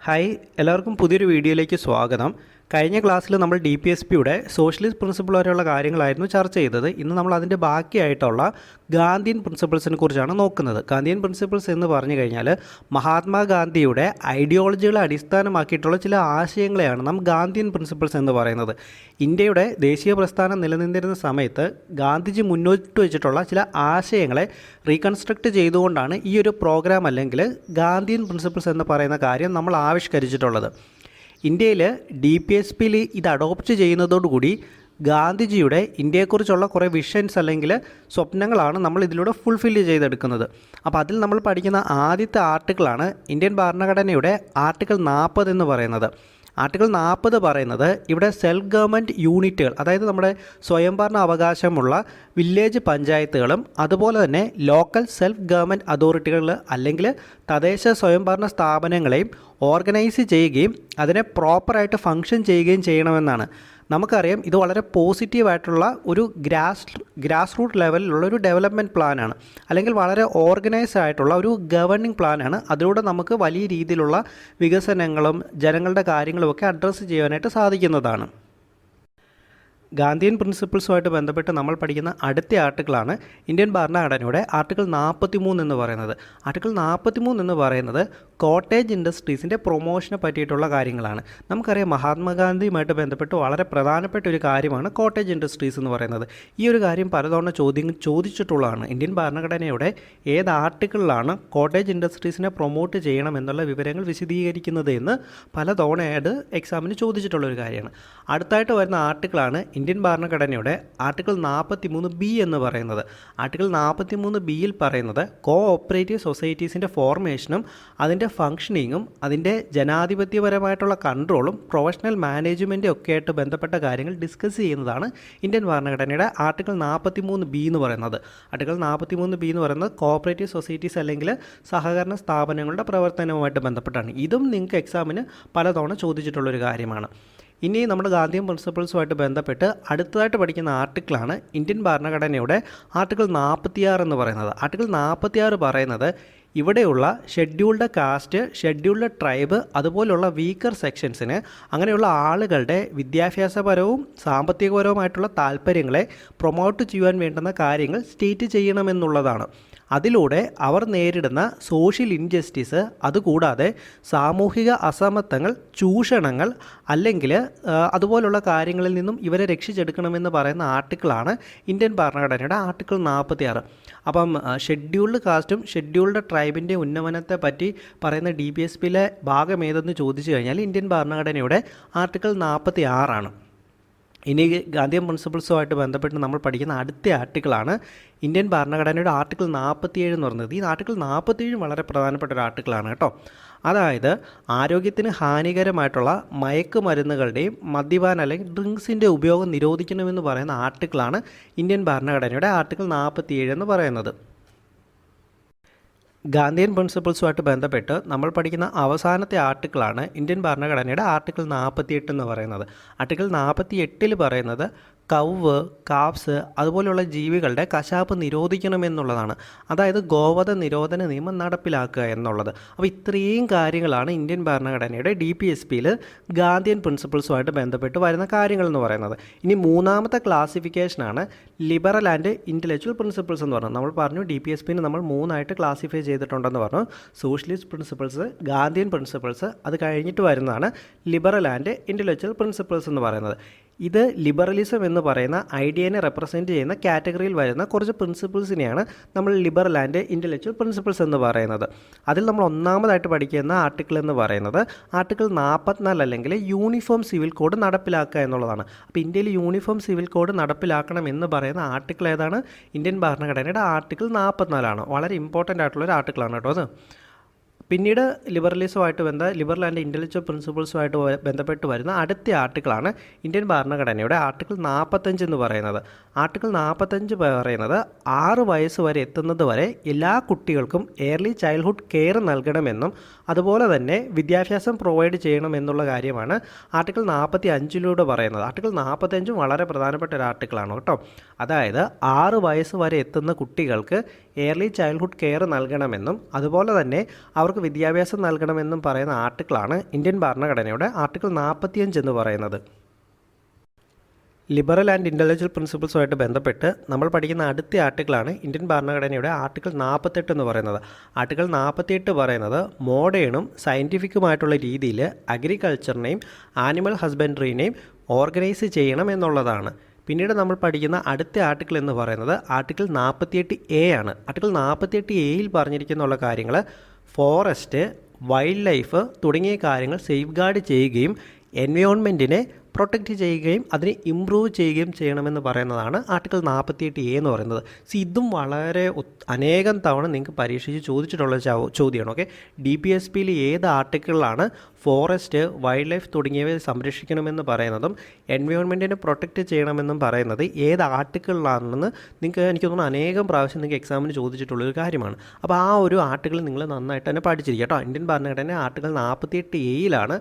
Hi, എല്ലാവർക്കും പുതിയൊരു വീഡിയോയിലേക്ക് സ്വാഗതം. കഴിഞ്ഞ ക്ലാസ്സിൽ നമ്മൾ DPSPയുടെ സോഷ്യലിസ്റ്റ് പ്രിൻസിപ്പിൾ വരെയുള്ള കാര്യങ്ങളായിരുന്നു ചർച്ച ചെയ്തത്. ഇന്ന് നമ്മൾ അതിൻ്റെ ബാക്കിയായിട്ടുള്ള ഗാന്ധിയൻ പ്രിൻസിപ്പിൾസിനെ കുറിച്ചാണ് നോക്കുന്നത്. ഗാന്ധിയൻ പ്രിൻസിപ്പിൾസ് എന്ന് പറഞ്ഞു കഴിഞ്ഞാൽ മഹാത്മാഗാന്ധിയുടെ ഐഡിയോളജികളെ അടിസ്ഥാനമാക്കിയിട്ടുള്ള ചില ആശയങ്ങളെയാണ് നാം ഗാന്ധിയൻ പ്രിൻസിപ്പിൾസ് എന്ന് പറയുന്നത്. ഇന്ത്യയുടെ ദേശീയ പ്രസ്ഥാനം നിലനിന്നിരുന്ന സമയത്ത് ഗാന്ധിജി മുന്നോട്ട് വെച്ചിട്ടുള്ള ചില ആശയങ്ങളെ റീകൺസ്ട്രക്റ്റ് ചെയ്തുകൊണ്ടാണ് ഈ ഒരു പ്രോഗ്രാം അല്ലെങ്കിൽ ഗാന്ധിയൻ പ്രിൻസിപ്പിൾസ് എന്ന് പറയുന്ന കാര്യം നമ്മൾ ആവിഷ്കരിച്ചിട്ടുള്ളത്. ഇന്ത്യയിൽ DPSPയിൽ ഇത് അഡോപ്റ്റ് ചെയ്യുന്നതോടുകൂടി ഗാന്ധിജിയുടെ ഇന്ത്യയെക്കുറിച്ചുള്ള കുറേ വിഷൻസ് അല്ലെങ്കിൽ സ്വപ്നങ്ങളാണ് നമ്മൾ ഇതിലൂടെ ഫുൾഫില്ല് ചെയ്തെടുക്കുന്നത്. അപ്പോൾ അതിൽ നമ്മൾ പഠിക്കുന്ന ആദ്യത്തെ ആർട്ടിക്കിളാണ് ഇന്ത്യൻ ഭരണഘടനയുടെ ആർട്ടിക്കിൾ 40 എന്ന് പറയുന്നത്. ആർട്ടിക്കിൾ 40 പറയുന്നത് ഇവിടെ സെൽഫ് ഗവൺമെൻറ് യൂണിറ്റുകൾ, അതായത് നമ്മുടെ സ്വയംഭരണ അവകാശമുള്ള വില്ലേജ് പഞ്ചായത്തുകളും അതുപോലെ തന്നെ ലോക്കൽ സെൽഫ് ഗവൺമെൻറ് അതോറിറ്റികൾ അല്ലെങ്കിൽ തദ്ദേശ സ്വയംഭരണ സ്ഥാപനങ്ങളെയും ഓർഗനൈസ് ചെയ്യുകയും അതിനെ പ്രോപ്പറായിട്ട് ഫങ്ഷൻ ചെയ്യുകയും ചെയ്യണമെന്നാണ്. നമുക്കറിയാം ഇത് വളരെ പോസിറ്റീവായിട്ടുള്ള ഒരു ഗ്രാസ് റൂട്ട് ലെവലിലുള്ള ഒരു ഡെവലപ്മെൻറ്റ് പ്ലാനാണ്, അല്ലെങ്കിൽ വളരെ ഓർഗനൈസ്ഡ് ആയിട്ടുള്ള ഒരു ഗവർണിംഗ് പ്ലാനാണ്. അതിലൂടെ നമുക്ക് വലിയ രീതിയിലുള്ള വികസനങ്ങളും ജനങ്ങളുടെ കാര്യങ്ങളുമൊക്കെ അഡ്രസ്സ് ചെയ്യാനായിട്ട് സാധിക്കുന്നതാണ്. ഗാന്ധിയൻ പ്രിൻസിപ്പിൾസുമായിട്ട് ബന്ധപ്പെട്ട് നമ്മൾ പഠിക്കുന്ന അടുത്ത ആർട്ടിക്കിളാണ് ഇന്ത്യൻ ഭരണഘടനയുടെ ആർട്ടിക്കിൾ 43 എന്ന് പറയുന്നത്. ആർട്ടിക്കിൾ 43 എന്ന് പറയുന്നത് കോട്ടേജ് ഇൻഡസ്ട്രീസിൻ്റെ പ്രൊമോഷനെ പറ്റിയിട്ടുള്ള കാര്യങ്ങളാണ്. നമുക്കറിയാം മഹാത്മാഗാന്ധിയുമായിട്ട് ബന്ധപ്പെട്ട് വളരെ പ്രധാനപ്പെട്ട ഒരു കാര്യമാണ് കോട്ടേജ് ഇൻഡസ്ട്രീസ് എന്ന് പറയുന്നത്. ഈ ഒരു കാര്യം പലതവണ ചോദിച്ചിട്ടുള്ളതാണ്. ഇന്ത്യൻ ഭരണഘടനയുടെ ഏത് ആർട്ടിക്കിളിലാണ് കോട്ടേജ് ഇൻഡസ്ട്രീസിനെ പ്രൊമോട്ട് ചെയ്യണം എന്നുള്ള വിവരങ്ങൾ വിശദീകരിക്കുന്നത് എന്ന് പലതവണയായിട്ട് എക്സാമിന് ചോദിച്ചിട്ടുള്ളൊരു കാര്യമാണ്. അടുത്തായിട്ട് വരുന്ന ആർട്ടിക്കിളാണ് ഇന്ത്യൻ ഭരണഘടനയുടെ ആർട്ടിക്കിൾ 43B എന്ന് പറയുന്നത്. ആർട്ടിക്കിൾ 43Bയിൽ പറയുന്നത് കോ ഓപ്പറേറ്റീവ് സൊസൈറ്റീസിൻ്റെ ഫോർമേഷനും അതിൻ്റെ ഫങ്ഷനിങ്ങും അതിൻ്റെ ജനാധിപത്യപരമായിട്ടുള്ള കൺട്രോളും പ്രൊഫഷണൽ മാനേജ്മെൻറ്റും ഒക്കെ ആയിട്ട് ബന്ധപ്പെട്ട കാര്യങ്ങൾ ഡിസ്കസ് ചെയ്യുന്നതാണ് ഇന്ത്യൻ ഭരണഘടനയുടെ ആർട്ടിക്കിൾ 43B എന്ന് പറയുന്നത്. ആർട്ടിക്കിൾ 43B എന്ന് പറയുന്നത് കോഓപ്പറേറ്റീവ് സൊസൈറ്റീസ് അല്ലെങ്കിൽ സഹകരണ സ്ഥാപനങ്ങളുടെ പ്രവർത്തനവുമായിട്ട് ബന്ധപ്പെട്ടാണ്. ഇതും നിങ്ങൾക്ക് എക്സാമിന് പലതവണ ചോദിച്ചിട്ടുള്ളൊരു കാര്യമാണ്. ഇനി നമ്മുടെ ഗാന്ധിയൻ പ്രിൻസിപ്പിൾസുമായിട്ട് ബന്ധപ്പെട്ട് അടുത്തതായിട്ട് പഠിക്കുന്ന ആർട്ടിക്കിളാണ് ഇന്ത്യൻ ഭരണഘടനയുടെ ആർട്ടിക്കിൾ 46 എന്ന് പറയുന്നത്. ആർട്ടിക്കിൾ 46 പറയുന്നത് ഇവിടെയുള്ള ഷെഡ്യൂൾഡ് കാസ്റ്റ്, ഷെഡ്യൂൾഡ് ട്രൈബ് അതുപോലുള്ള വീക്കർ സെക്ഷൻസിന് അങ്ങനെയുള്ള ആളുകളുടെ വിദ്യാഭ്യാസപരവും സാമ്പത്തികപരവുമായിട്ടുള്ള താല്പര്യങ്ങളെ പ്രൊമോട്ട് ചെയ്യാൻ വേണ്ടുന്ന കാര്യങ്ങൾ സ്റ്റേറ്റ് ചെയ്യണമെന്നുള്ളതാണ്. അതിലൂടെ അവർ നേരിടുന്ന സോഷ്യൽ ഇൻജസ്റ്റിസ്, അതുകൂടാതെ സാമൂഹിക അസമത്വങ്ങൾ, ചൂഷണങ്ങൾ അല്ലെങ്കിൽ അതുപോലുള്ള കാര്യങ്ങളിൽ നിന്നും ഇവരെ രക്ഷിച്ചെടുക്കണമെന്ന് പറയുന്ന ആർട്ടിക്കിളാണ് ഇന്ത്യൻ ഭരണഘടനയുടെ ആർട്ടിക്കിൾ 46. അപ്പം ഷെഡ്യൂൾഡ് കാസ്റ്റും ഷെഡ്യൂൾഡ് ട്രൈബിൻ്റെ ഉന്നമനത്തെ പറ്റി പറയുന്ന DPSPയിലെ ഭാഗം ഏതെന്ന് ചോദിച്ചു കഴിഞ്ഞാൽ ഇന്ത്യൻ ഭരണഘടനയുടെ ആർട്ടിക്കിൾ 46 ആണ്. ഇനി ഗാന്ധിയൻ പ്രിൻസിപ്പിൾസുമായിട്ട് ബന്ധപ്പെട്ട് നമ്മൾ പഠിക്കുന്ന അടുത്ത ആർട്ടിക്കിളാണ് ഇന്ത്യൻ ഭരണഘടനയുടെ ആർട്ടിക്കിൾ 47 എന്ന് പറയുന്നത്. ഈ ആർട്ടിക്കിൾ 47 വളരെ പ്രധാനപ്പെട്ട ഒരു ആർട്ടിക്കിളാണ് കേട്ടോ. അതായത് ആരോഗ്യത്തിന് ഹാനികരമായിട്ടുള്ള മയക്കുമരുന്നുകളുടെയും മദ്യപാന അല്ലെങ്കിൽ ഡ്രിങ്ക്സിൻ്റെ ഉപയോഗം നിരോധിക്കണമെന്ന് പറയുന്ന ആർട്ടിക്കിളാണ് ഇന്ത്യൻ ഭരണഘടനയുടെ ആർട്ടിക്കിൾ 47 എന്ന് പറയുന്നത്. ഗാന്ധിയൻ പ്രിൻസിപ്പിൾസുമായിട്ട് ബന്ധപ്പെട്ട് നമ്മൾ പഠിക്കുന്ന അവസാനത്തെ ആർട്ടിക്കിളാണ് ഇന്ത്യൻ ഭരണഘടനയുടെ ആർട്ടിക്കിൾ 48 എന്ന് പറയുന്നത്. ആർട്ടിക്കിൾ 48 പറയുന്നത് കൗവ്, കാപ്സ് അതുപോലെയുള്ള ജീവികളുടെ കശാപ്പ് നിരോധിക്കണമെന്നുള്ളതാണ്. അതായത് ഗോവധ നിരോധന നിയമം നടപ്പിലാക്കുക എന്നുള്ളത്. അപ്പോൾ ഇത്രയും കാര്യങ്ങളാണ് ഇന്ത്യൻ ഭരണഘടനയുടെ DPSPയിൽ ഗാന്ധിയൻ പ്രിൻസിപ്പിൾസുമായിട്ട് ബന്ധപ്പെട്ട് വരുന്ന കാര്യങ്ങൾ എന്ന് പറയുന്നത്. ഇനി മൂന്നാമത്തെ ക്ലാസിഫിക്കേഷനാണ് ലിബറൽ ആൻഡ് ഇൻ്റലക്ച്വൽ പ്രിൻസിപ്പിൾസ് എന്ന് പറയുന്നത്. നമ്മൾ പറഞ്ഞു DPSPന് നമ്മൾ 3 ക്ലാസിഫൈ ചെയ്തിട്ടുണ്ടെന്ന് പറഞ്ഞു. സോഷ്യലിസ്റ്റ് പ്രിൻസിപ്പിൾസ്, ഗാന്ധിയൻ പ്രിൻസിപ്പിൾസ്, അത് കഴിഞ്ഞിട്ട് വരുന്നതാണ് ലിബറൽ ആൻഡ് ഇൻ്റലക്ച്വൽ പ്രിൻസിപ്പിൾസ് എന്ന് പറയുന്നത്. ഇത് ലിബറലിസം എന്ന് പറയുന്ന ഐഡിയനെ റെപ്രസെൻറ്റ് ചെയ്യുന്ന കാറ്റഗറിയിൽ വരുന്ന കുറച്ച് പ്രിൻസിപ്പിൾസിനെയാണ് നമ്മൾ ലിബറൽ ആൻഡ് ഇൻ്റലക്ച്വൽ പ്രിൻസിപ്പിൾസ് എന്ന് പറയുന്നത്. അതിൽ നമ്മൾ ഒന്നാമതായിട്ട് പഠിക്കുന്ന ആർട്ടിക്കിൾ എന്ന് പറയുന്നത് ആർട്ടിക്കിൾ 44 അല്ലെങ്കിൽ യൂണിഫോം സിവിൽ കോഡ് നടപ്പിലാക്കുക എന്നുള്ളതാണ്. അപ്പോൾ ഇന്ത്യയിൽ യൂണിഫോം സിവിൽ കോഡ് നടപ്പിലാക്കണം എന്ന് പറയുന്ന ആർട്ടിക്കിൾ ഏതാണ്? ഇന്ത്യൻ ഭരണഘടനയുടെ ആർട്ടിക്കിൾ 44 ആണ്. വളരെ ഇമ്പോർട്ടൻ്റ് ആയിട്ടുള്ളൊരു ആർട്ടിക്കിളാണ് കേട്ടോ അത്. പിന്നീട് ലിബറൽ ആൻഡ് ഇൻ്റലക്ച്വൽ പ്രിൻസിപ്പിൾസുമായിട്ട് ബന്ധപ്പെട്ട് വരുന്ന അടുത്ത ആർട്ടിക്കിളാണ് ഇന്ത്യൻ ഭരണഘടനയുടെ ആർട്ടിക്കിൾ 45 എന്ന് പറയുന്നത്. ആർട്ടിക്കിൾ 45 പറയുന്നത് 6 വയസ്സ് വരെ എത്തുന്നത് വരെ എല്ലാ കുട്ടികൾക്കും ഏർലി ചൈൽഡ്ഹുഡ് കെയർ നൽകണമെന്നും അതുപോലെ തന്നെ വിദ്യാഭ്യാസം പ്രൊവൈഡ് ചെയ്യണമെന്നുള്ള കാര്യമാണ് ആർട്ടിക്കിൾ 45 പറയുന്നത്. ആർട്ടിക്കിൾ 45 വളരെ പ്രധാനപ്പെട്ട ഒരു ആർട്ടിക്കിളാണ് കേട്ടോ. അതായത് 6 വയസ്സ് വരെ എത്തുന്ന കുട്ടികൾക്ക് ഏർലി ചൈൽഡ്ഹുഡ് കെയർ നൽകണമെന്നും അതുപോലെ തന്നെ അവർക്ക് എല്ലാവർക്കും വിദ്യാഭ്യാസം നൽകണമെന്നും പറയുന്ന ആർട്ടിക്കിളാണ് ഇന്ത്യൻ ഭരണഘടനയുടെ ആർട്ടിക്കിൾ 45 എന്ന് പറയുന്നത്. ലിബറൽ ആൻഡ് ഇൻ്റലക്ച്വൽ പ്രിൻസിപ്പിൾസുമായിട്ട് ബന്ധപ്പെട്ട് നമ്മൾ പഠിക്കുന്ന അടുത്ത ആർട്ടിക്കിളാണ് ഇന്ത്യൻ ഭരണഘടനയുടെ ആർട്ടിക്കിൾ 48 എന്ന് പറയുന്നത്. ആർട്ടിക്കിൾ 48 പറയുന്നത് മോഡേണും സയൻറ്റിഫിക്കുമായിട്ടുള്ള രീതിയിൽ അഗ്രികൾച്ചറിനെയും ആനിമൽ ഹസ്ബൻഡറിനെയും ഓർഗനൈസ് ചെയ്യണം എന്നുള്ളതാണ്. പിന്നീട് നമ്മൾ പഠിക്കുന്ന അടുത്ത ആർട്ടിക്കിൾ എന്ന് പറയുന്നത് ആർട്ടിക്കിൾ 48A ആണ്. ആർട്ടിക്കിൾ 48Aയിൽ പറഞ്ഞിരിക്കുന്നുള്ള കാര്യങ്ങൾ ഫോറസ്റ്റ്, വൈൽഡ് ലൈഫ് തുടങ്ങിയ കാര്യങ്ങൾ സേഫ് ഗാർഡ് ചെയ്യുകയും എൻവയോൺമെൻറ്റിനെ പ്രൊട്ടക്റ്റ് ചെയ്യുകയും അതിനെ ഇമ്പ്രൂവ് ചെയ്യുകയും ചെയ്യണമെന്ന് പറയുന്നതാണ് ആർട്ടിക്കിൾ 48A എന്ന് പറയുന്നത്. ഇതും വളരെ അനേകം തവണ നിങ്ങൾക്ക് പരീക്ഷിച്ച് ചോദിച്ചിട്ടുള്ള ചോദ്യമാണ്. ഓക്കെ, DPSPയിൽ ഏത് ആർട്ടിക്കിളിലാണ് ഫോറസ്റ്റ്, വൈൽഡ് ലൈഫ് തുടങ്ങിയവയെ സംരക്ഷിക്കണമെന്ന് പറയുന്നതും എൻവയോൺമെൻറ്റിനെ പ്രൊട്ടക്റ്റ് ചെയ്യണമെന്നും പറയുന്നത് ഏത് ആർട്ടിക്കിളിലാണെന്ന് എനിക്ക് തോന്നുന്നു അനേകം പ്രാവശ്യം നിങ്ങൾക്ക് എക്സാമിന് ചോദിച്ചിട്ടുള്ളൊരു കാര്യമാണ്. അപ്പോൾ ആ ഒരു ആർട്ടിക്കിൾ നിങ്ങൾ നന്നായിട്ട് തന്നെ പഠിച്ചിരിക്കുക കേട്ടോ. ഇന്ത്യൻ ഭരണഘടന ആർട്ടിക്കിൾ 48Aയിലാണ്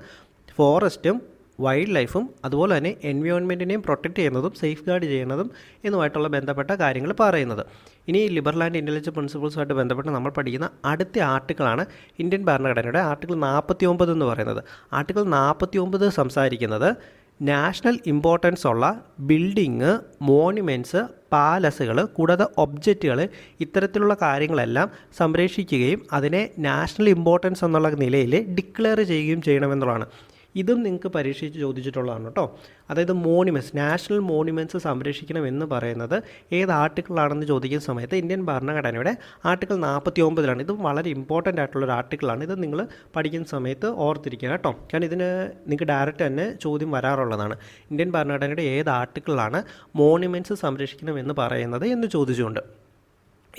ഫോറസ്റ്റും വൈൽഡ് ലൈഫും അതുപോലെ തന്നെ എൻവയോൺമെൻറ്റിനെയും പ്രൊട്ടക്റ്റ് ചെയ്യുന്നതും സേഫ് ഗാർഡ് ചെയ്യുന്നതും എന്നുമായിട്ടുള്ള ബന്ധപ്പെട്ട കാര്യങ്ങൾ പറയുന്നത്. ഇനി ലിബറൽ ആൻഡ് ഇൻ്റലക്ച്വൽ പ്രിൻസിപ്പിൾസുമായിട്ട് ബന്ധപ്പെട്ട് നമ്മൾ പഠിക്കുന്ന അടുത്ത ആർട്ടിക്കിളാണ് ഇന്ത്യൻ ഭരണഘടനയുടെ ആർട്ടിക്കിൾ 49 എന്ന് പറയുന്നത്. ആർട്ടിക്കിൾ 49 സംസാരിക്കുന്നത് നാഷണൽ ഇമ്പോർട്ടൻസ് ഉള്ള ബിൽഡിങ്, മോണ്യുമെൻറ്റ്സ്, പാലസുകൾ കൂടാതെ ഒബ്ജക്റ്റുകൾ ഇത്തരത്തിലുള്ള കാര്യങ്ങളെല്ലാം സംരക്ഷിക്കുകയും അതിനെ നാഷണൽ ഇമ്പോർട്ടൻസ് എന്നുള്ള നിലയിൽ ഡിക്ലെയർ ചെയ്യുകയും ചെയ്യണമെന്നുള്ളതാണ്. ഇതും നിങ്ങൾക്ക് പരീക്ഷിച്ച് ചോദിച്ചിട്ടുള്ളതാണ് കേട്ടോ. അതായത് മോണ്യുമെൻറ്റ്സ്, നാഷണൽ മോണ്യുമെൻറ്റ്സ് സംരക്ഷിക്കണമെന്ന് പറയുന്നത് ഏത് ആർട്ടിക്കിളാണെന്ന് ചോദിക്കുന്ന സമയത്ത് ഇന്ത്യൻ ഭരണഘടനയുടെ ആർട്ടിക്കിൾ 49ലാണ്. ഇതും വളരെ ഇമ്പോർട്ടൻ്റ് ആയിട്ടുള്ളൊരു ആർട്ടിക്കിളാണ്. ഇത് നിങ്ങൾ പഠിക്കുന്ന സമയത്ത് ഓർത്തിരിക്കുക കേട്ടോ. കാരണം ഇതിന് നിങ്ങൾക്ക് ഡയറക്റ്റ് തന്നെ ചോദ്യം വരാറുള്ളതാണ്. ഇന്ത്യൻ ഭരണഘടനയുടെ ഏത് ആർട്ടിക്കിളാണ് മോണ്യുമെൻറ്റ്സ് സംരക്ഷിക്കണമെന്ന് പറയുന്നത് എന്ന് ചോദിച്ചുകൊണ്ട്.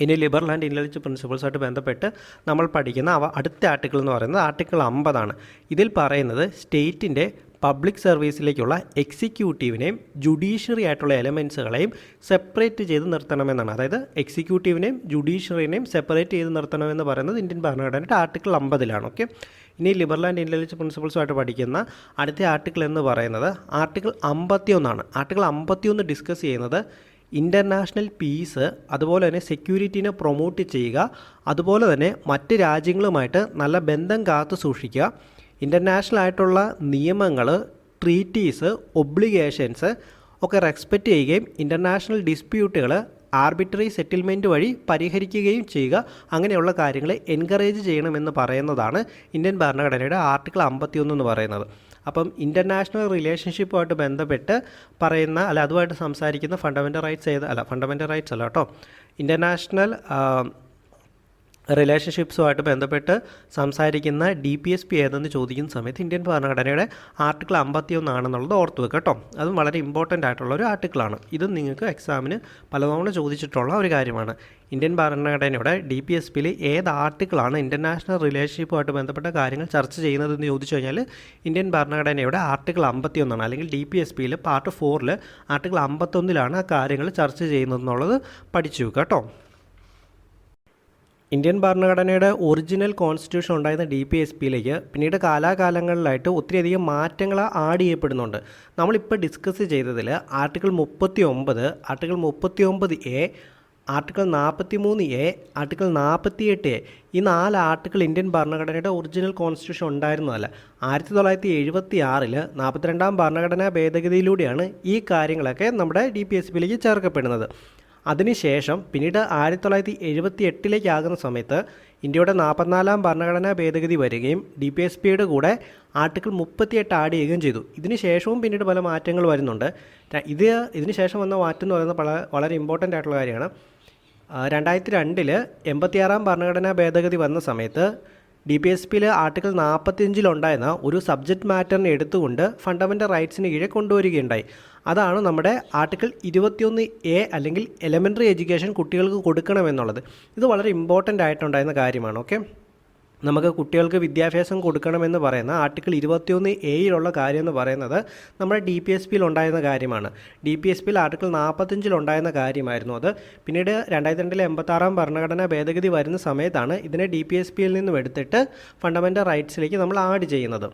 ഇനി ലിബറൽ ആൻഡ് ഇൻ്റലക്ച്വൽ പ്രിൻസിപ്പിൾസായിട്ട് ബന്ധപ്പെട്ട് നമ്മൾ പഠിക്കുന്ന അടുത്ത ആർട്ടിക്കിൾ എന്ന് പറയുന്നത് ആർട്ടിക്കിൾ 50 ആണ്. ഇതിൽ പറയുന്നത് സ്റ്റേറ്റിൻ്റെ പബ്ലിക് സർവീസിലേക്കുള്ള എക്സിക്യൂട്ടീവിനെയും ജുഡീഷ്യറി ആയിട്ടുള്ള എലമെൻസുകളെയും സെപ്പറേറ്റ് ചെയ്ത് നിർത്തണമെന്നാണ്. അതായത് എക്സിക്യൂട്ടീവിനെയും ജുഡീഷ്യറിനെയും സെപ്പറേറ്റ് ചെയ്ത് നിർത്തണമെന്ന് പറയുന്നത് ഇന്ത്യൻ ഭരണഘടനയുടെ ആർട്ടിക്കിൾ 50ലാണ്. ഓക്കെ, ഇനി ലിബറൽ ആൻഡ് ഇൻ്റലക്ച്വൽ പ്രിൻസിപ്പിൾസുമായിട്ട് പഠിക്കുന്ന അടുത്ത ആർട്ടിക്കിൾ എന്ന് പറയുന്നത് ആർട്ടിക്കിൾ 51 ആണ്. ആർട്ടിക്കിൾ 51 ഡിസ്കസ് ചെയ്യുന്നത് ഇൻ്റർനാഷണൽ പീസ് അതുപോലെ തന്നെ സെക്യൂരിറ്റീനെ പ്രൊമോട്ട് ചെയ്യുക, അതുപോലെ തന്നെ മറ്റ് രാജ്യങ്ങളുമായിട്ട് നല്ല ബന്ധം കാത്തു സൂക്ഷിക്കുക, ഇൻ്റർനാഷണൽ ആയിട്ടുള്ള നിയമങ്ങൾ, ട്രീറ്റീസ്, ഒബ്ലിഗേഷൻസ് ഒക്കെ റെസ്പെക്റ്റ് ചെയ്യുകയും ഇൻ്റർനാഷണൽ ഡിസ്പ്യൂട്ടുകൾ ആർബിട്രറി സെറ്റിൽമെൻറ്റ് വഴി പരിഹരിക്കുകയും ചെയ്യുക, അങ്ങനെയുള്ള കാര്യങ്ങൾ എൻകറേജ് ചെയ്യണമെന്ന് പറയുന്നതാണ് ഇന്ത്യൻ ഭരണഘടനയുടെ ആർട്ടിക്കിൾ 51 എന്ന് പറയുന്നത്. അപ്പം ഇൻ്റർനാഷണൽ റിലേഷൻഷിപ്പുമായിട്ട് ബന്ധപ്പെട്ട് പറയുന്ന അതുമായിട്ട് സംസാരിക്കുന്ന ഫണ്ടമെൻ്റൽ റൈറ്റ്സ് അല്ല കേട്ടോ, ഇൻ്റർനാഷണൽ റിലേഷൻഷിപ്സുമായിട്ട് ബന്ധപ്പെട്ട് സംസാരിക്കുന്ന DPSP ഏതെന്ന് ചോദിക്കുന്ന സമയത്ത് ഇന്ത്യൻ ഭരണഘടനയുടെ ആർട്ടിക്കിൾ 51 ആണെന്നുള്ളത് ഓർത്ത് വെക്കുക കേട്ടോ. അതും വളരെ ഇമ്പോർട്ടൻ്റ് ആയിട്ടുള്ള ഒരു ആർട്ടിക്കിളാണ്. ഇതും നിങ്ങൾക്ക് എക്സാമിന് പലതവണ ചോദിച്ചിട്ടുള്ള ഒരു കാര്യമാണ്. ഇന്ത്യൻ ഭരണഘടനയുടെ DPSPയിൽ ഏത് ആർട്ടിക്കിളാണ് ഇൻ്റർനാഷണൽ റിലേഷൻഷിപ്പുമായിട്ട് ബന്ധപ്പെട്ട കാര്യങ്ങൾ ചർച്ച ചെയ്യുന്നതെന്ന് ചോദിച്ചു കഴിഞ്ഞാൽ ഇന്ത്യൻ ഭരണഘടനയുടെ ആർട്ടിക്കിൾ 51 ആണ്. അല്ലെങ്കിൽ DPSPയിൽ പാർട്ട് 4 ആർട്ടിക്കിൾ 51 ആ കാര്യങ്ങൾ ചർച്ച ചെയ്യുന്നതെന്നുള്ളത് പഠിച്ചു വെക്കുക കേട്ടോ. ഇന്ത്യൻ ഭരണഘടനയുടെ ഒറിജിനൽ കോൺസ്റ്റിറ്റ്യൂഷൻ ഉണ്ടായിരുന്ന DPSPയിലേക്ക് പിന്നീട് കാലാകാലങ്ങളിലായിട്ട് ഒത്തിരിയധികം മാറ്റങ്ങൾ ആഡ് ചെയ്യപ്പെടുന്നുണ്ട്. നമ്മളിപ്പോൾ ഡിസ്കസ് ചെയ്തതിൽ article 39, article 39A, article 43A, article 48A ഈ 4 ആർട്ടിക്കിൾ ഇന്ത്യൻ ഭരണഘടനയുടെ ഒറിജിനൽ കോൺസ്റ്റിറ്റ്യൂഷൻ ഉണ്ടായിരുന്നതല്ല. 1976 42ാം ഭരണഘടനാ ഭേദഗതിയിലൂടെയാണ് ഈ കാര്യങ്ങളൊക്കെ നമ്മുടെ DPSPയിലേക്ക് ചേർക്കപ്പെടുന്നത്. അതിനുശേഷം പിന്നീട് 1978 ആകുന്ന സമയത്ത് ഇന്ത്യയുടെ 44ാം ഭരണഘടനാ ഭേദഗതി വരികയും DPSPയുടെ കൂടെ ആർട്ടിക്കിൾ 38 ആഡ് ചെയ്യുകയും ചെയ്തു. ഇതിന് ശേഷവും പിന്നീട് പല മാറ്റങ്ങൾ വരുന്നുണ്ട്. ഇതിന് ശേഷം വന്ന മാറ്റം എന്ന് പറയുന്നത് വളരെ ഇമ്പോർട്ടൻ്റ് ആയിട്ടുള്ള കാര്യമാണ്. 2002 86ാം ഭരണഘടനാ ഭേദഗതി വന്ന സമയത്ത് DPSPയിൽ ആർട്ടിക്കിൾ 45 ഒരു സബ്ജക്റ്റ് മാറ്ററിനെ എടുത്തുകൊണ്ട് ഫണ്ടമെൻ്റൽ റൈറ്റ്സിന് കീഴെ കൊണ്ടുവരികയുണ്ടായി. അതാണ് നമ്മുടെ ആർട്ടിക്കിൾ 21A അല്ലെങ്കിൽ എലമെൻ്ററി എഡ്യൂക്കേഷൻ കുട്ടികൾക്ക് കൊടുക്കണമെന്നുള്ളത്. ഇത് വളരെ ഇമ്പോർട്ടൻ്റ് ആയിട്ടുണ്ടായിരുന്ന കാര്യമാണ്. ഓക്കെ, നമുക്ക് കുട്ടികൾക്ക് വിദ്യാഭ്യാസം കൊടുക്കണമെന്ന് പറയുന്ന ആർട്ടിക്കിൾ 21A കാര്യം എന്ന് പറയുന്നത് നമ്മുടെ DPSPയിൽ ഉണ്ടായിരുന്ന കാര്യമാണ്. DPSPയിൽ ആർട്ടിക്കിൾ 45 ഉണ്ടായിരുന്ന കാര്യമായിരുന്നു അത്. പിന്നീട് 2002 86ാം ഭരണഘടനാ ഭേദഗതി വരുന്ന സമയത്താണ് ഇതിനെ DPSPയിൽ നിന്നും എടുത്തിട്ട് ഫണ്ടമെൻ്റൽ റൈറ്റ്സിലേക്ക് നമ്മൾ ആഡ് ചെയ്യുന്നത്.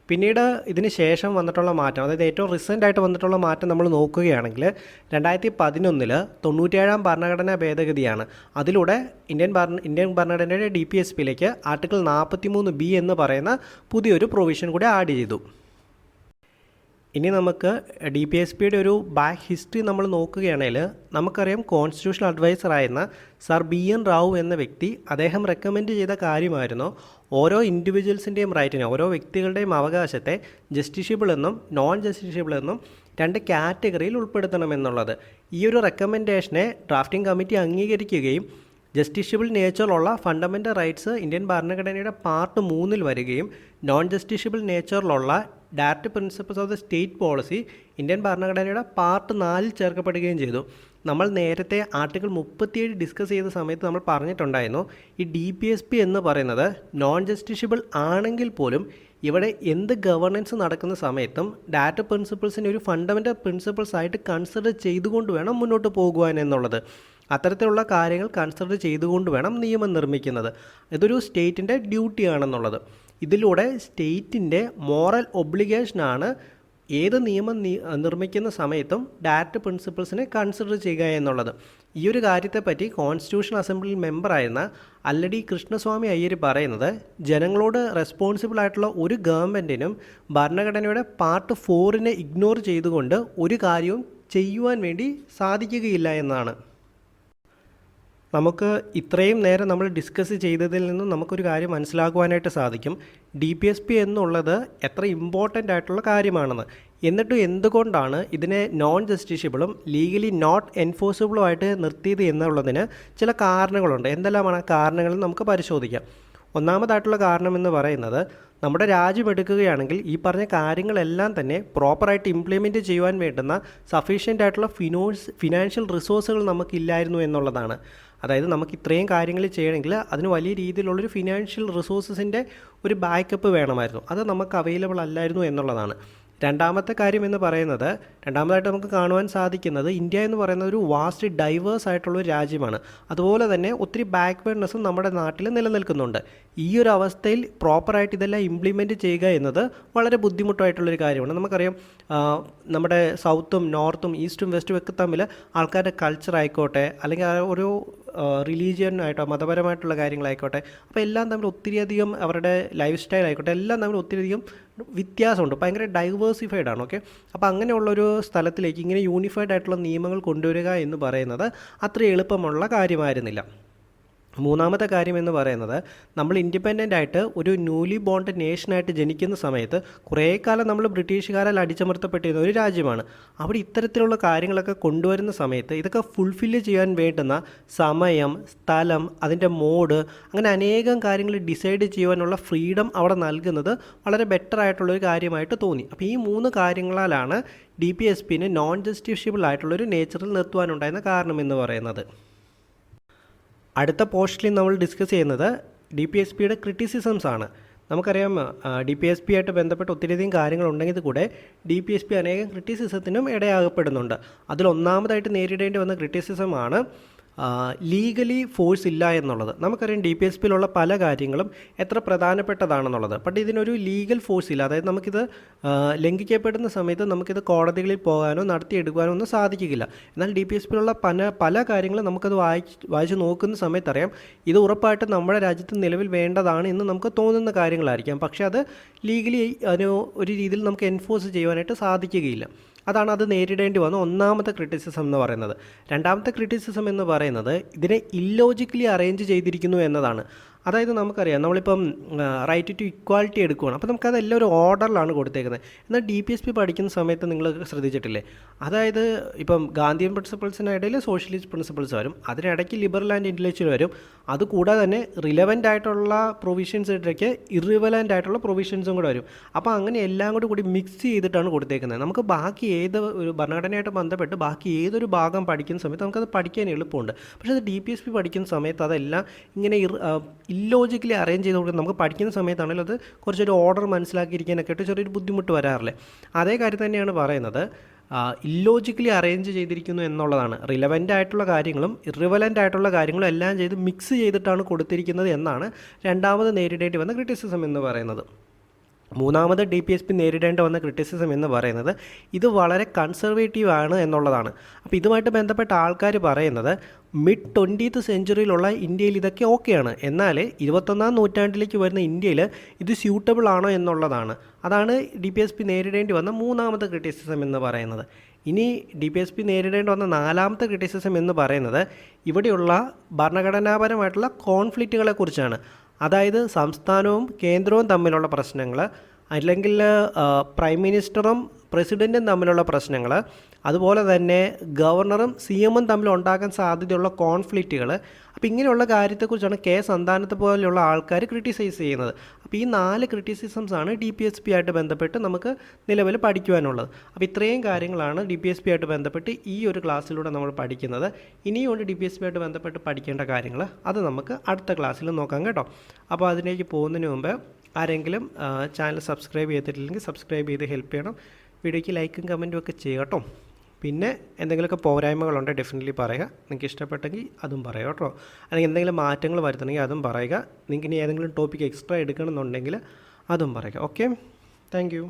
പിന്നീട് ഇതിന് ശേഷം വന്നിട്ടുള്ള മാറ്റം, അതായത് ഏറ്റവും റീസെൻ്റ് ആയിട്ട് വന്നിട്ടുള്ള മാറ്റം നമ്മൾ നോക്കുകയാണെങ്കിൽ 2011 97-ാം ഭരണഘടനാ ഭേദഗതിയാണ്. അതിലൂടെ ഇന്ത്യൻ ഭരണഘടനയുടെ DPSPയിലേക്ക് ആർട്ടിക്കിൾ 43B എന്ന് പറയുന്ന പുതിയൊരു പ്രൊവിഷൻ കൂടി ആഡ് ചെയ്തു. ഇനി നമുക്ക് DPSPയുടെ ഒരു ബാക്ക് ഹിസ്റ്ററി നമ്മൾ നോക്കുകയാണെങ്കിൽ നമുക്കറിയാം, കോൺസ്റ്റിറ്റ്യൂഷണൽ അഡ്വൈസറായിരുന്ന സർ BN റാവു എന്ന വ്യക്തി അദ്ദേഹം റെക്കമെൻഡ് ചെയ്ത കാര്യമായിരുന്നു ഓരോ ഇൻഡിവിജ്വൽസിൻ്റെയും റൈറ്റിനെ, ഓരോ വ്യക്തികളുടെയും അവകാശത്തെ ജസ്റ്റിഷ്യബിൾ എന്നും നോൺ ജസ്റ്റിഷ്യബിൾ എന്നും 2 കാറ്റഗറിയിൽ ഉൾപ്പെടുത്തണമെന്നുള്ളത്. ഈ ഒരു റെക്കമെൻഡേഷനെ ഡ്രാഫ്റ്റിംഗ് കമ്മിറ്റി അംഗീകരിക്കുകയും ജസ്റ്റിഷ്യബിൾ നേച്ചറിലുള്ള ഫണ്ടമെൻ്റൽ റൈറ്റ്സ് ഇന്ത്യൻ ഭരണഘടനയുടെ പാർട്ട് 3 വരികയും നോൺ ജസ്റ്റിഷ്യബിൾ നേച്ചറിലുള്ള direct principles of the state policy Indian ഭരണഘടനയുടെ പാർട്ട് 4 ചേർക്കപ്പെടുകയും ചെയ്തു. നമ്മൾ നേരത്തെ ആർട്ടിക്കിൾ 37 ഡിസ്കസ് ചെയ്ത സമയത്ത് നമ്മൾ പറഞ്ഞിട്ടുണ്ടായിരുന്നു, ഈ DPSP എന്ന് പറയുന്നത് നോൺ ജസ്റ്റിഷ്യബിൾ ആണെങ്കിൽ പോലും ഇവിടെ എന്ത് ഗവർണൻസ് നടക്കുന്ന സമയത്തും ഡയറക്റ്റ് പ്രിൻസിപ്പിൾസിനെ ഒരു ഫണ്ടമെൻ്റൽ പ്രിൻസിപ്പിൾസ് ആയിട്ട് കൺസിഡർ ചെയ്തുകൊണ്ട് വേണം മുന്നോട്ട് പോകുവാൻ എന്നുള്ളത്. അത്തരത്തിലുള്ള കാര്യങ്ങൾ കൺസിഡർ ചെയ്തുകൊണ്ട് വേണം നിയമം നിർമ്മിക്കുന്നത്. ഇതൊരു സ്റ്റേറ്റിൻ്റെ ഡ്യൂട്ടിയാണെന്നുള്ളത്. ഇതിലൂടെ സ്റ്റേറ്റിൻ്റെ മോറൽ ഒബ്ലിഗേഷനാണ് ഏത് നിയമം നിർമ്മിക്കുന്ന സമയത്തും ഡയറക്റ്റ് പ്രിൻസിപ്പിൾസിനെ കൺസിഡർ ചെയ്യുക എന്നുള്ളത്. ഈ ഒരു കാര്യത്തെപ്പറ്റി കോൺസ്റ്റിറ്റ്യൂഷണൽ അസംബ്ലി മെമ്പറായിരുന്ന അല്ലടി കൃഷ്ണസ്വാമി അയ്യർ പറയുന്നത്, ജനങ്ങളോട് റെസ്പോൺസിബിൾ ആയിട്ടുള്ള ഒരു ഗവൺമെൻറ്റിനും ഭരണഘടനയുടെ പാർട്ട് 4 ഇഗ്നോർ ചെയ്തുകൊണ്ട് ഒരു കാര്യവും ചെയ്യുവാൻ വേണ്ടി സാധിക്കുകയില്ല എന്നാണ്. നമുക്ക് ഇത്രയും നേരം നമ്മൾ ഡിസ്കസ് ചെയ്തതിൽ നിന്നും നമുക്കൊരു കാര്യം മനസ്സിലാക്കുവാനായിട്ട് സാധിക്കും, DPSP എന്നുള്ളത് എത്ര ഇമ്പോർട്ടൻ്റ് ആയിട്ടുള്ള കാര്യമാണെന്ന്. എന്നിട്ടും എന്തുകൊണ്ടാണ് ഇതിനെ നോൺ ജസ്റ്റിഷ്യബിളും ലീഗലി നോട്ട് എൻഫോഴ്സിബിളും ആയിട്ട് നിർത്തിയത് എന്നുള്ളതിന് ചില കാരണങ്ങളുണ്ട്. എന്തെല്ലാമാണ് കാരണങ്ങൾ നമുക്ക് പരിശോധിക്കാം. ഒന്നാമതായിട്ടുള്ള കാരണം എന്ന് പറയുന്നത്, നമ്മുടെ രാജ്യം എടുക്കുകയാണെങ്കിൽ ഈ പറഞ്ഞ കാര്യങ്ങളെല്ലാം തന്നെ പ്രോപ്പറായിട്ട് ഇംപ്ലിമെൻറ്റ് ചെയ്യുവാൻ വേണ്ടുന്ന സഫീഷ്യൻ്റ് ആയിട്ടുള്ള ഫിനാൻഷ്യൽ റിസോഴ്സുകൾ നമുക്കില്ലായിരുന്നു എന്നുള്ളതാണ്. അതായത് നമുക്ക് ഇത്രയും കാര്യങ്ങൾ ചെയ്യണമെങ്കിൽ അതിന് വലിയ രീതിയിലുള്ളൊരു ഫിനാൻഷ്യൽ റിസോഴ്സസിൻ്റെ ഒരു ബാക്കപ്പ് വേണമായിരുന്നു. അത് നമുക്ക് അവൈലബിൾ അല്ലായിരുന്നു എന്നുള്ളതാണ്. രണ്ടാമത്തെ കാര്യം എന്ന് പറയുന്നത്, രണ്ടാമതായിട്ട് നമുക്ക് കാണുവാൻ സാധിക്കുന്നത്, ഇന്ത്യ എന്ന് പറയുന്നത് ഒരു വാസ്റ്റ് ഡൈവേഴ്സ് ആയിട്ടുള്ളൊരു രാജ്യമാണ്. അതുപോലെ തന്നെ ഒത്തിരി ബാക്ക്വേർഡ്നെസ്സും നമ്മുടെ നാട്ടിൽ നിലനിൽക്കുന്നുണ്ട്. ഈ ഒരു അവസ്ഥയിൽ പ്രോപ്പറായിട്ട് ഇതെല്ലാം ഇംപ്ലിമെൻറ്റ് ചെയ്യുക എന്നത് വളരെ ബുദ്ധിമുട്ടായിട്ടുള്ളൊരു കാര്യമാണ്. നമുക്കറിയാം, നമ്മുടെ സൗത്തും നോർത്തും ഈസ്റ്റും വെസ്റ്റും ഒക്കെ തമ്മിൽ ആൾക്കാരുടെ കൾച്ചർ ആയിക്കോട്ടെ, അല്ലെങ്കിൽ ഒരു റിലീജിയൻ ആയിട്ടോ മതപരമായിട്ടുള്ള കാര്യങ്ങളായിക്കോട്ടെ, അപ്പോൾ എല്ലാം തമ്മിൽ ഒത്തിരിയധികം അവരുടെ ലൈഫ് സ്റ്റൈൽ ആയിക്കോട്ടെ എല്ലാം തമ്മിൽ ഒത്തിരിയധികം വ്യത്യാസമുണ്ട്. ഭയങ്കര ഡൈവേഴ്സിഫൈഡ് ആണ്. ഓക്കെ, അപ്പോൾ അങ്ങനെയുള്ളൊരു സ്ഥലത്തിലേക്ക് ഇങ്ങനെ യൂണിഫൈഡ് ആയിട്ടുള്ള നിയമങ്ങൾ കൊണ്ടുവരിക എന്ന് പറയുന്നത് അത്ര എളുപ്പമുള്ള കാര്യമായിരുന്നില്ല. മൂന്നാമത്തെ കാര്യം എന്ന് പറയുന്നത്, നമ്മൾ ഇൻഡിപെൻഡൻ്റ് ആയിട്ട് ഒരു ന്യൂലി ബോണ്ട് നേഷനായിട്ട് ജനിക്കുന്ന സമയത്ത് കുറേ കാലം നമ്മൾ ബ്രിട്ടീഷുകാരാൽ അടിച്ചമർത്തപ്പെട്ടിരുന്ന ഒരു രാജ്യമാണ്. അവിടെ ഇത്തരത്തിലുള്ള കാര്യങ്ങളൊക്കെ കൊണ്ടുവരുന്ന സമയത്ത് ഇതൊക്കെ ഫുൾഫില്ല് ചെയ്യാൻ വേണ്ടുന്ന സമയം, സ്ഥലം, അതിൻ്റെ മോഡ്, അങ്ങനെ അനേകം കാര്യങ്ങൾ ഡിസൈഡ് ചെയ്യുവാനുള്ള ഫ്രീഡം അവിടെ നൽകുന്നത് വളരെ ബെറ്റർ ആയിട്ടുള്ളൊരു കാര്യമായിട്ട് തോന്നി. അപ്പോൾ ഈ 3 കാര്യങ്ങളാലാണ് DPSPനെ നോൺ ജസ്റ്റിഷ്യബിൾ ആയിട്ടുള്ളൊരു നേച്ചറിൽ നിർത്തുവാനുണ്ടായിരുന്ന കാരണം എന്ന് പറയുന്നത്. അടുത്ത പോസ്റ്റിൽ നമ്മൾ ഡിസ്കസ് ചെയ്യുന്നത് DPSPയുടെ ക്രിറ്റിസിസംസ് ആണ്. നമുക്കറിയാം, DPSP ആയിട്ട് ബന്ധപ്പെട്ട് ഒത്തിരിയധികം കാര്യങ്ങളുണ്ടെങ്കിൽ കൂടെ DPSP അനേകം ക്രിറ്റിസിസത്തിനും ഇടയാകപ്പെടുന്നുണ്ട്. അതിലൊന്നാമതായിട്ട് നേരിടേണ്ടി വന്ന ക്രിറ്റിസിസമാണ് ലീഗലി ഫോഴ്സ് ഇല്ല എന്നുള്ളത്. നമുക്കറിയാം DPSPയിലുള്ള പല കാര്യങ്ങളും എത്ര പ്രധാനപ്പെട്ടതാണെന്നുള്ളത്. ബട്ട് ഇതിനൊരു ലീഗൽ ഫോഴ്സ് ഇല്ല. അതായത് നമുക്കിത് ലംഘിക്കപ്പെടുന്ന സമയത്ത് നമുക്കിത് കോടതികളിൽ പോകാനോ നടത്തിയെടുക്കാനോ ഒന്നും സാധിക്കില്ല. എന്നാൽ DPSPയിലുള്ള പല കാര്യങ്ങളും നമുക്കത് വായിച്ച് നോക്കുന്ന സമയത്ത് അറിയാം, ഇത് ഉറപ്പായിട്ടും നമ്മുടെ രാജ്യത്ത് നിലവിൽ വേണ്ടതാണ് എന്ന് നമുക്ക് തോന്നുന്ന കാര്യങ്ങളായിരിക്കാം. പക്ഷേ അത് ലീഗലി അതിന് ഒരു രീതിയിൽ നമുക്ക് എൻഫോഴ്സ് ചെയ്യുവാനായിട്ട് സാധിക്കുകയില്ല. അതാണ് അത് നേരിടേണ്ടി വന്ന ഒന്നാമത്തെ ക്രിറ്റിസിസം എന്ന് പറയുന്നത്. രണ്ടാമത്തെ ക്രിറ്റിസിസം എന്ന് പറയുന്നത് ഇതിനെ ഇല്ലോജിക്കലി അറേഞ്ച് ചെയ്തിരിക്കുന്നു എന്നതാണ്. അതായത് നമുക്കറിയാം, നമ്മളിപ്പം റൈറ്റ് ടു ഇക്വാലിറ്റി എടുക്കുകയാണ്. അപ്പോൾ നമുക്കതെല്ലാം ഒരു ഓർഡറിലാണ് കൊടുത്തേക്കുന്നത്. എന്നാൽ DPSP പഠിക്കുന്ന സമയത്ത് നിങ്ങൾ ശ്രദ്ധിച്ചിട്ടില്ലേ, അതായത് ഇപ്പം ഗാന്ധിയൻ പ്രിൻസിപ്പിൾസിനിടയിൽ സോഷ്യലിസ്റ്റ് പ്രിൻസിപ്പിൾസ് വരും, അതിനിടയ്ക്ക് ലിബറൽ ആൻഡ് ഇൻ്റലക്ച്വൽ വരും. അതുകൂടാതെ തന്നെ റിലവൻ്റ് ആയിട്ടുള്ള പ്രൊവിഷൻസ് ഇടയ്ക്ക് ഇറിവലൻ്റ് ആയിട്ടുള്ള പ്രൊവിഷൻസും കൂടെ വരും. അപ്പോൾ അങ്ങനെ എല്ലാം കൂടി മിക്സ് ചെയ്തിട്ടാണ് കൊടുത്തേക്കുന്നത്. നമുക്ക് ബാക്കി ഒരു ഭരണഘടനയായിട്ട് ബന്ധപ്പെട്ട് ബാക്കി ഏതൊരു ഭാഗം പഠിക്കുന്ന സമയത്ത് നമുക്കത് പഠിക്കാൻ എളുപ്പമുണ്ട്. പക്ഷേ അത് DPSP പഠിക്കുന്ന സമയത്ത് അതെല്ലാം ഇങ്ങനെ ഇല്ലോജിക്കലി അറേഞ്ച് ചെയ്തുകൊണ്ട് നമുക്ക് പഠിക്കുന്ന സമയത്താണെങ്കിലും അത് കുറച്ചൊരു ഓർഡർ മനസ്സിലാക്കിയിരിക്കാനൊക്കെ ആയിട്ട് ചെറിയൊരു ബുദ്ധിമുട്ട് വരാറില്ലേ. അതേ കാര്യം തന്നെയാണ് പറയുന്നത്, ഇല്ലോജിക്കലി അറേഞ്ച് ചെയ്തിരിക്കുന്നു എന്നുള്ളതാണ്. റിലവൻ്റ് ആയിട്ടുള്ള കാര്യങ്ങളും ഇറിവലൻ്റ് ആയിട്ടുള്ള കാര്യങ്ങളും എല്ലാം ചെയ്ത് മിക്സ് ചെയ്തിട്ടാണ് കൊടുത്തിരിക്കുന്നത് എന്നാണ് രണ്ടാമത് നേരിടേണ്ടി വന്ന ക്രിറ്റിസിസം എന്ന് പറയുന്നത്. മൂന്നാമത് DPSP നേരിടേണ്ടി വന്ന ക്രിറ്റിസിസം എന്ന് പറയുന്നത് ഇത് വളരെ കൺസർവേറ്റീവ് ആണ് എന്നുള്ളതാണ്. അപ്പോൾ ഇതുമായിട്ട് ബന്ധപ്പെട്ട ആൾക്കാർ പറയുന്നത് മിഡ്-20th സെഞ്ച്വറിയിലുള്ള ഇന്ത്യയിൽ ഇതൊക്കെ ഓക്കെയാണ്, എന്നാൽ 21ാം നൂറ്റാണ്ടിലേക്ക് വരുന്ന ഇന്ത്യയിൽ ഇത് സ്യൂട്ടബിൾ ആണോ എന്നുള്ളതാണ്. അതാണ് DPSP നേരിടേണ്ടി വന്ന മൂന്നാമത്തെ ക്രിറ്റിസിസം എന്ന് പറയുന്നത്. ഇനി DPSP നേരിടേണ്ടി വന്ന നാലാമത്തെ ക്രിറ്റിസിസം എന്ന് പറയുന്നത് ഇവിടെയുള്ള ഭരണഘടനാപരമായിട്ടുള്ള കോൺഫ്ലിക്റ്റുകളെ കുറിച്ചാണ്. അതായത് സംസ്ഥാനവും കേന്ദ്രവും തമ്മിലുള്ള പ്രശ്നങ്ങൾ, അല്ലെങ്കിൽ പ്രൈം മിനിസ്റ്ററും പ്രസിഡൻറ്റും തമ്മിലുള്ള പ്രശ്നങ്ങൾ, അതുപോലെ തന്നെ ഗവർണറും CM-ഉം തമ്മിൽ ഉണ്ടാകാൻ സാധ്യതയുള്ള കോൺഫ്ലിക്റ്റുകൾ. അപ്പോൾ ഇങ്ങനെയുള്ള കാര്യത്തെക്കുറിച്ചാണ് സന്താനത്തെ പോലെയുള്ള ആൾക്കാർ ക്രിറ്റിസൈസ് ചെയ്യുന്നത്. അപ്പോൾ ഈ 4 ക്രിറ്റിസിസംസാണ് DPSP ആയിട്ട് ബന്ധപ്പെട്ട് നമുക്ക് നിലവിൽ പഠിക്കുവാനുള്ളത്. അപ്പോൾ ഇത്രയും കാര്യങ്ങളാണ് DPSP ആയിട്ട് ബന്ധപ്പെട്ട് ഈ ഒരു ക്ലാസ്സിലൂടെ നമ്മൾ പഠിക്കുന്നത്. ഇനിയുണ്ട് DPSP ആയിട്ട് ബന്ധപ്പെട്ട് പഠിക്കേണ്ട കാര്യങ്ങൾ, അത് നമുക്ക് അടുത്ത ക്ലാസ്സിൽ നോക്കാം കേട്ടോ. അപ്പോൾ അതിലേക്ക് പോകുന്നതിന് മുമ്പ് ആരെങ്കിലും ചാനൽ സബ്സ്ക്രൈബ് ചെയ്തിട്ടില്ലെങ്കിൽ സബ്സ്ക്രൈബ് ചെയ്ത് ഹെൽപ്പ് ചെയ്യണം. വീഡിയോയ്ക്ക് ലൈക്കും കമൻറ്റും ഒക്കെ ചെയ്യുക കേട്ടോ. പിന്നെ എന്തെങ്കിലുമൊക്കെ പോരായ്മകളുണ്ടെങ്കിൽ ഡെഫിനറ്റ്ലി പറയുക. നിങ്ങൾക്ക് ഇഷ്ടപ്പെട്ടെങ്കിൽ അതും പറയുക കേട്ടോ. അല്ലെങ്കിൽ എന്തെങ്കിലും മാറ്റങ്ങൾ വരുത്തണമെങ്കിൽ അതും പറയുക. നിങ്ങൾക്ക് ഇനി ഏതെങ്കിലും ടോപ്പിക്ക് എക്സ്ട്രാ എടുക്കണമെന്നുണ്ടെങ്കിൽ അതും പറയുക. Okay, thank you.